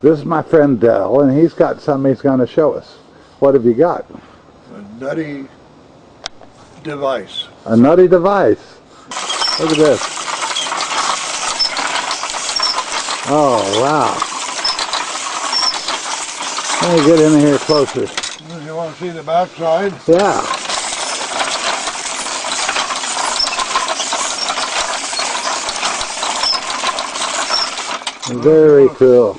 This is my friend Dell, and he's got something he's going to show us. What have you got? A nutty device. A nutty device. Look at this. Oh, wow. Let me get in here closer. You want to see the back side? Yeah. Very cool.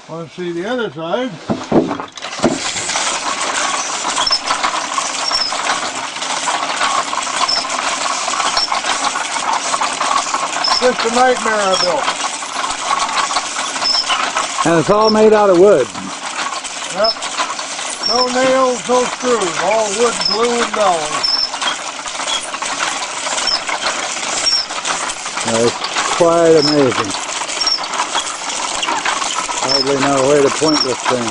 Want to see the other side? Just a nightmare I built. And it's all made out of wood. Yep. No nails, no screws. All wood, glue, and dowels. It's quite amazing. Hardly know where to point this thing.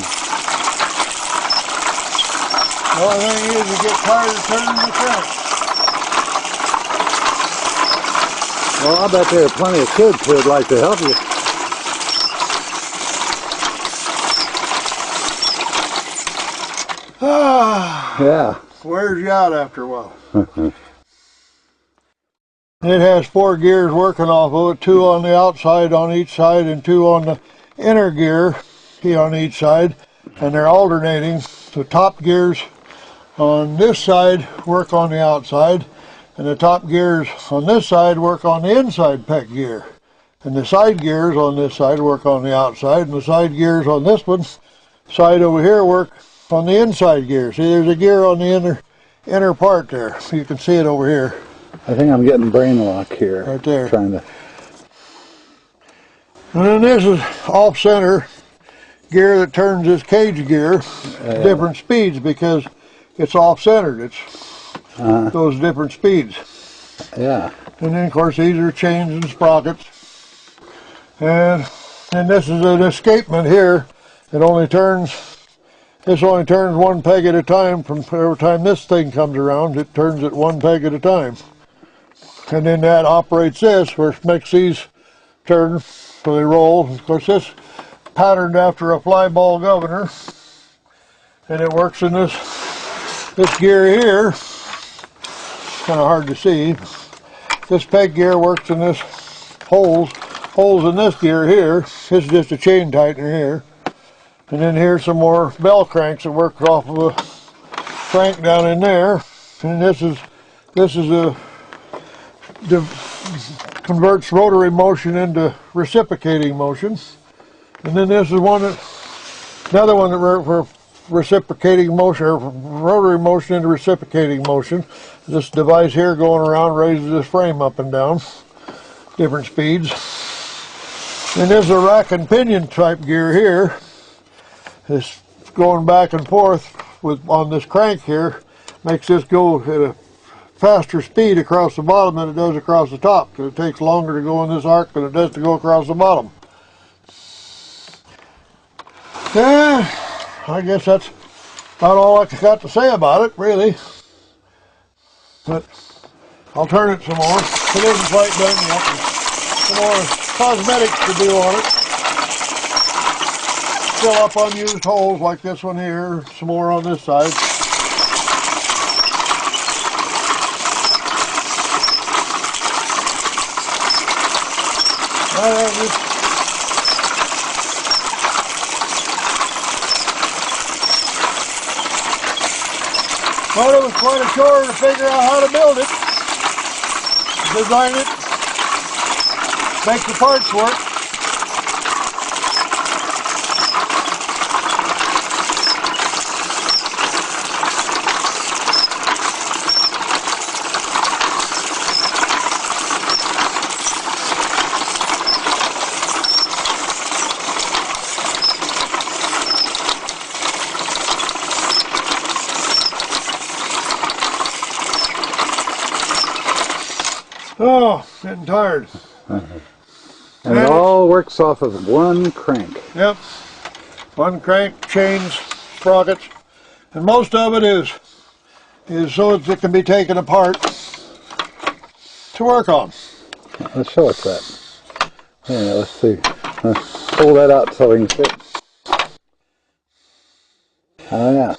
The only thing is you get tired of turning the crank. Well, I bet there are plenty of kids who would like to help you. Yeah. Wears you out after a while. It has 4 gears working off of it, 2 on the outside on each side and 2 on the inner gear on each side, and they're alternating. The top gears on this side work on the outside, and the top gears on this side work on the inside peck gear, and the side gears on this side work on the outside, and the side gears on this one side over here work on the inside gear. See, there's a gear on the inner part there. You can see it over here. I think I'm getting brain lock here. Right there. Trying to. And then this is off-center gear that turns this cage gear different speeds because it's off-centered. It's those different speeds. Yeah. And then, of course, these are chains and sprockets. And this is an escapement here. It only turns. This only turns 1 peg at a time. From every time this thing comes around, it turns it 1 peg at a time. And then that operates this, which makes these turn so they roll. Of course, this patterned after a fly ball governor, and it works in this gear here. Kind of hard to see. This peg gear works in this holes in this gear here. This is just a chain tightener here. And then here's some more bell cranks that work off of a crank down in there. And this is converts rotary motion into reciprocating motion. And then this is another one that for reciprocating motion, or rotary motion into reciprocating motion. This device here going around raises this frame up and down, different speeds. And there's a rack and pinion type gear here. This going back and forth on this crank here makes this go at a faster speed across the bottom than it does across the top, because it takes longer to go in this arc than it does to go across the bottom. Yeah, I guess that's about all I got to say about it, really. But I'll turn it some more. It isn't quite done yet. There's some more cosmetics to do on it. Fill up unused holes like this one here, some more on this side. Well, it was quite a chore to figure out how to build it, design it, make the parts work. Oh, getting tired. And it all works off of 1 crank. Yep. 1 crank, chains, sprockets, and most of it is so that it can be taken apart to work on. Let's show us that. Yeah, let's see. Let's pull that out so we can see. Oh yeah.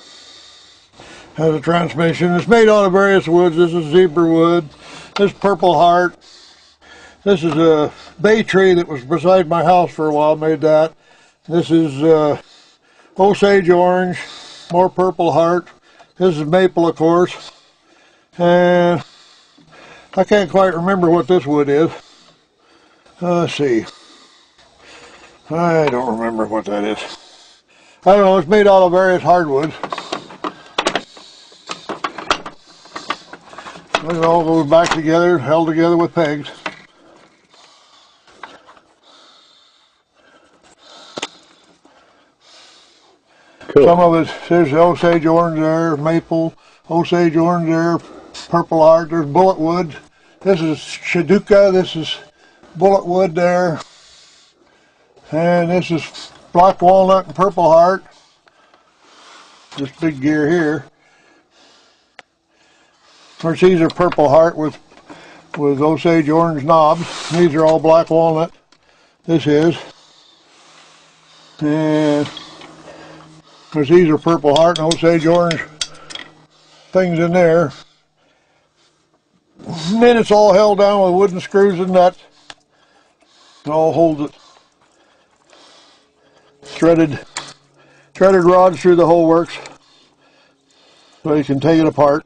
Has a transmission. It's made out of various woods. This is zebra wood. This is purple heart. This is a bay tree that was beside my house for a while. Made that. This is Osage orange. More purple heart. This is maple, of course. And I can't quite remember what this wood is. Let's see. I don't remember what that is. I don't know. It's made out of various hardwoods. It all goes back together, held together with pegs. Cool. Some of it, there's Osage orange there, maple, Osage orange there, purple heart, there's bullet wood. This is Shaduka, this is bullet wood there. And this is black walnut and purple heart. This big gear here. Of course, these are purple heart with Osage orange knobs. These are all black walnut. This is. And of course, these are purple heart and Osage orange things in there. And then it's all held down with wooden screws and nuts. It all holds it. Threaded rods through the whole works so you can take it apart.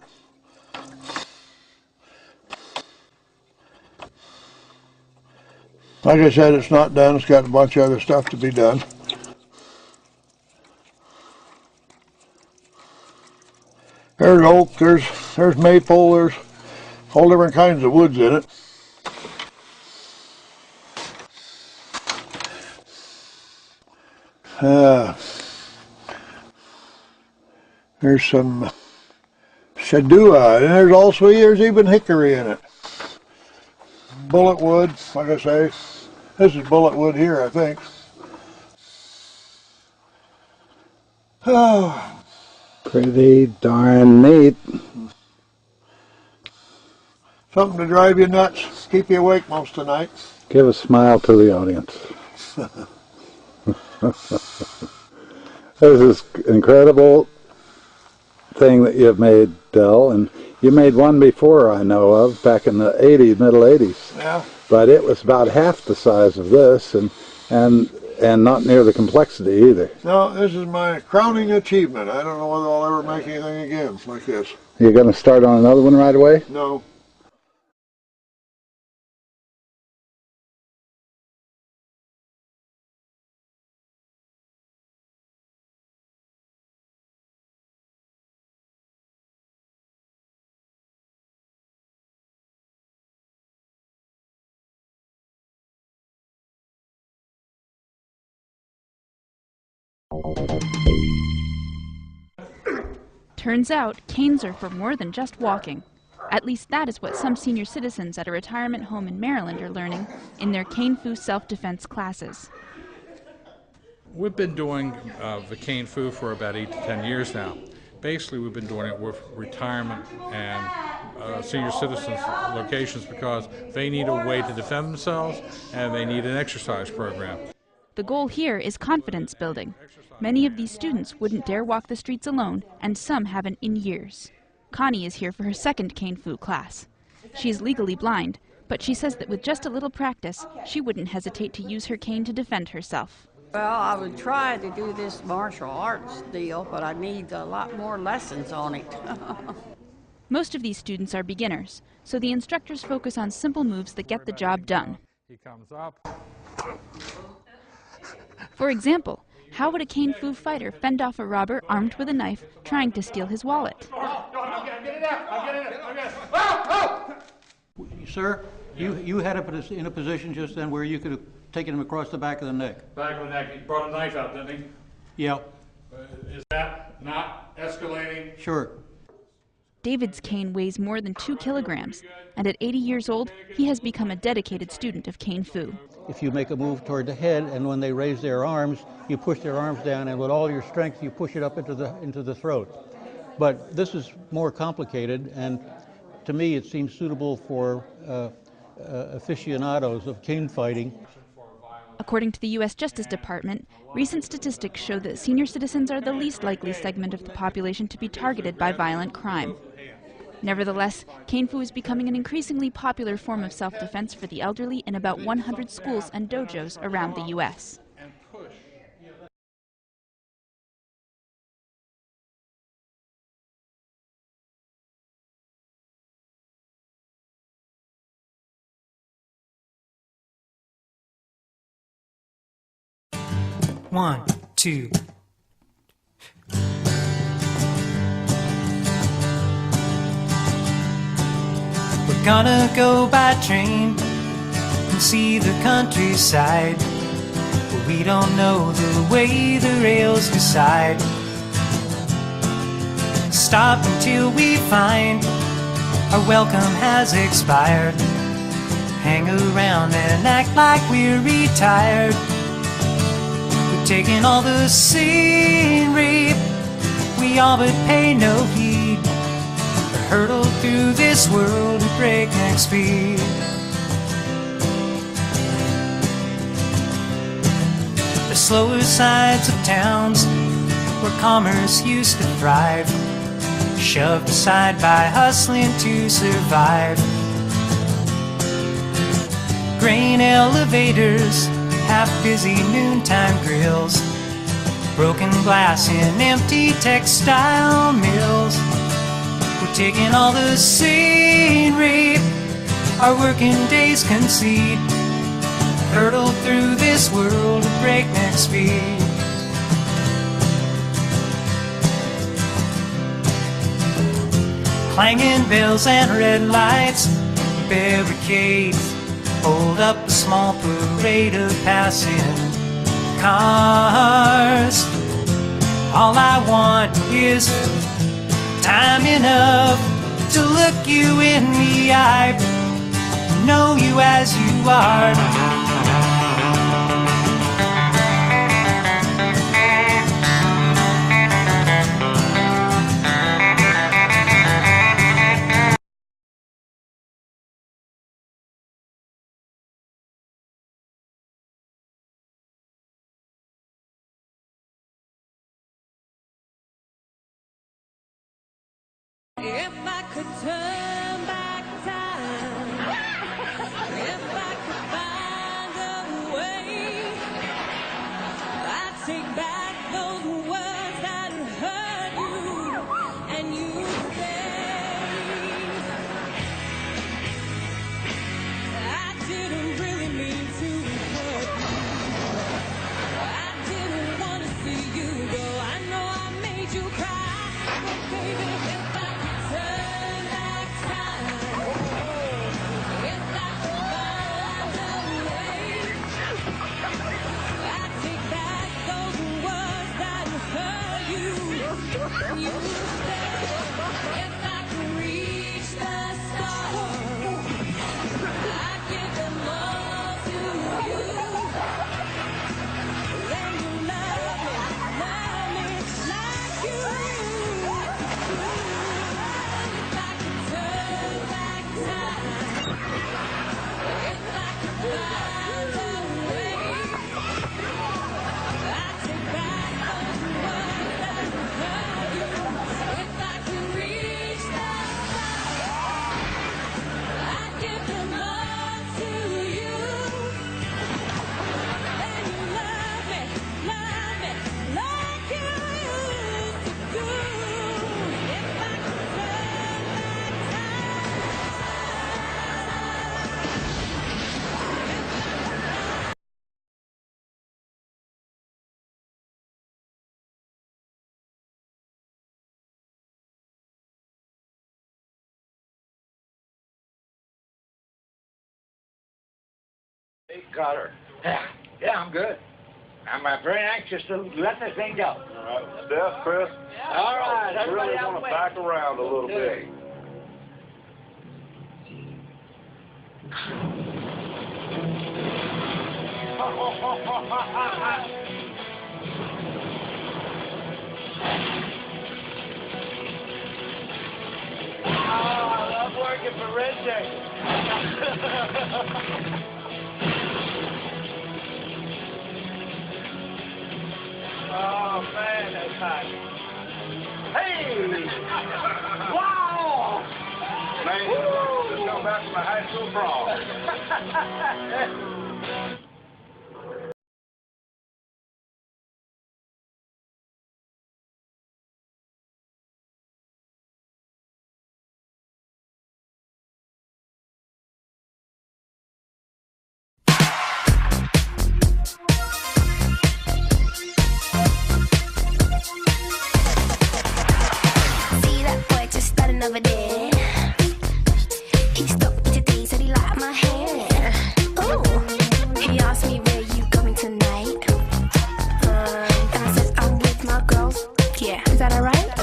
Like I said, it's not done. It's got a bunch of other stuff to be done. There's oak, there's maple, there's all different kinds of woods in it. There's some shadua, and there's even hickory in it. Bullet wood, like I say. This is bullet wood here, I think. Oh. Pretty darn neat. Something to drive you nuts, keep you awake most of the night. Give a smile to the audience. This is incredible thing that you've made, Del, and you made one before I know of, back in the 80s, middle 80s. Yeah. But it was about half the size of this, and not near the complexity either. No, this is my crowning achievement. I don't know whether I'll ever make anything again like this. You're going to start on another one right away? No. Turns out, canes are for more than just walking. At least that is what some senior citizens at a retirement home in Maryland are learning in their cane foo self-defense classes. We've been doing the cane foo for about 8 to 10 years now. Basically, we've been doing it with retirement and senior citizens locations because they need a way to defend themselves and they need an exercise program. The goal here is confidence building. Many of these students wouldn't dare walk the streets alone, and some haven't in years. Connie is here for her second cane foo class. She is legally blind, but she says that with just a little practice, she wouldn't hesitate to use her cane to defend herself. Well, I would try to do this martial arts deal, but I need a lot more lessons on it. Most of these students are beginners, so the instructors focus on simple moves that get the job done. He comes up. For example, how would a cane foo fighter fend off a robber armed with a knife trying to steal his wallet? Sir, you had it in a position just then where you could have taken him across the back of the neck. Back of the neck, he brought a knife out, didn't he? Yeah, Is that not escalating? sure. David's cane weighs more than 2 kilograms, and at 80 years old, he has become a dedicated student of cane foo. If you make a move toward the head, and when they raise their arms, you push their arms down, and with all your strength, you push it up into the throat. But this is more complicated, and to me, it seems suitable for aficionados of cane fighting. According to the U.S. Justice Department, recent statistics show that senior citizens are the least likely segment of the population to be targeted by violent crime. Nevertheless, cane fu is becoming an increasingly popular form of self-defense for the elderly in about 100 schools and dojos around the U.S. One, two. We're gonna go by train and see the countryside, but we don't know the way the rails decide. Stop until we find our welcome has expired. Hang around and act like we're retired. Taking all the scenery, we all but pay no heed. Hurtle through this world at breakneck speed. The slower sides of towns where commerce used to thrive, shoved aside by hustling to survive. Grain elevators, half-busy noontime grills, broken glass in empty textile mills. We're taking all the scenery our working days concede. Hurtle through this world at breakneck speed. Clanging bells and red lights, barricades hold up a small parade of passing cars. All I want is time enough to look you in the eye, know you as you are. If I could turn back time, if I could find a way, I'd take back those words that hurt you, and you say, I didn't really mean to hurt you. I didn't want to see you go. I know I made you cry, but baby, if I turn back time, if I could find a way, I'd take back those words that hurt you. You said if I could reach the stars, I'd give them all to you. Then you love me like you do. If I could turn back time, if I could find a way, I'd take back those words that hurt you. If I could reach the stars, I'd give them all to you. Then you love me like you used to do. If I could turn back Hey, Carter. Yeah, I'm good. I'm very anxious to let this thing go. All right, Steph, Chris. All right, I everybody really out want the to way. back around a little bit. I love working for Red Day. Wow! Man, just come back from a high school prom. See that boy just standing over there. He stopped me today, said he liked my hair. Ooh, he asked me where you going tonight. And I said I'm with my girls. Yeah, is that alright?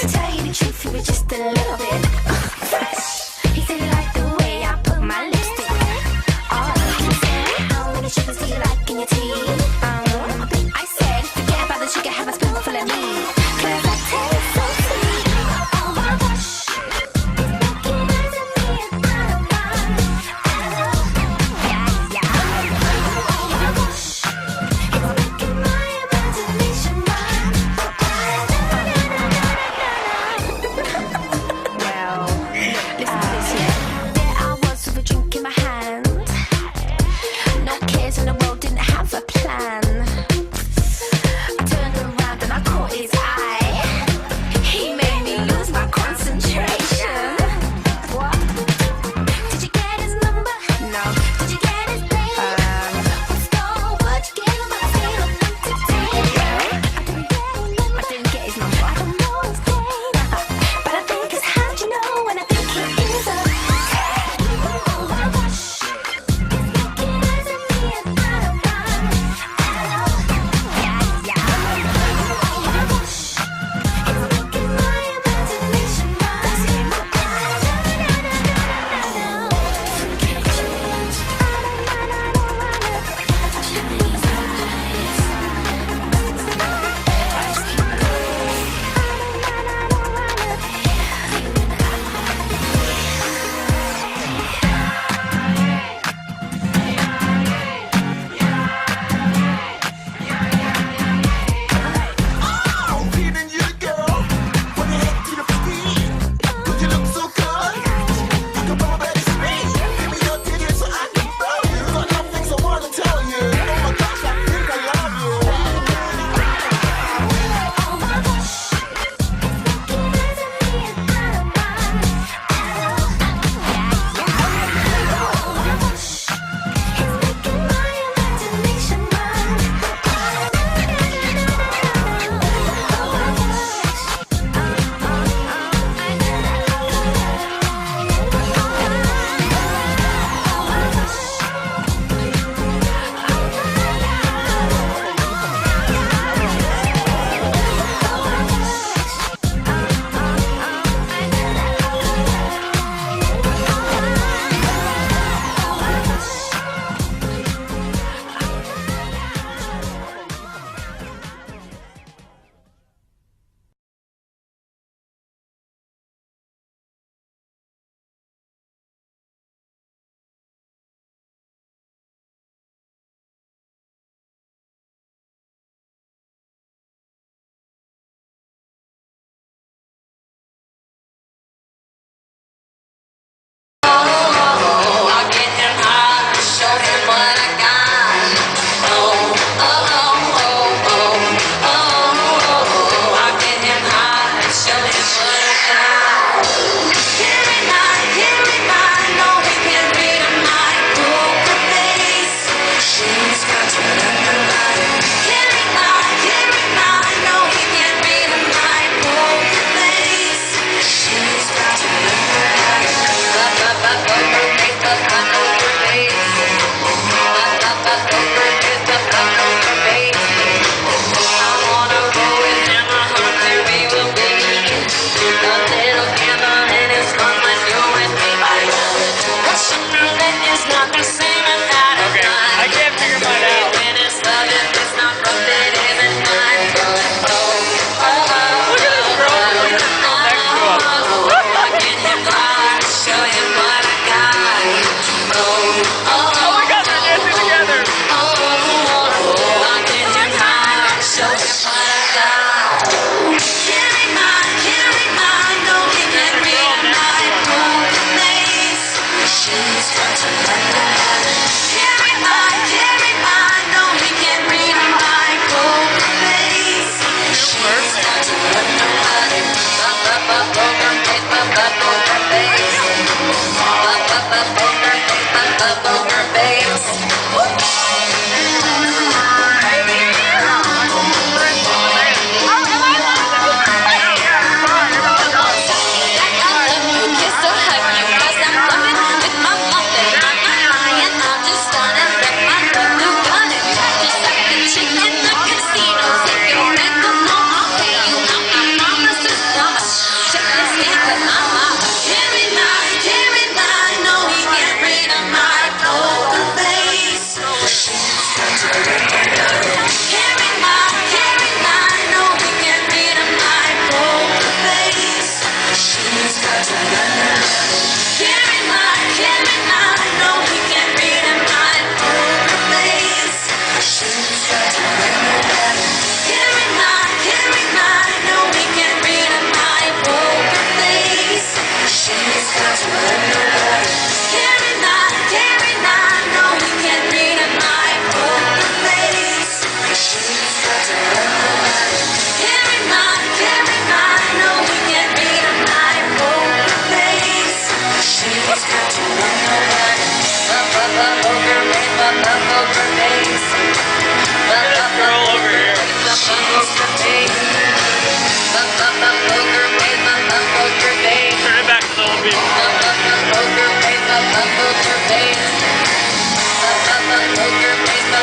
To tell you the truth, he was just a little bit fresh. He said he liked the way I put my lipstick. Oh, he said, how many sugars do you like in your tea? I said, forget about the sugar, have a spoonful of me. 'Cause I taste so sweet. Oh my gosh.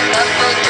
love for you.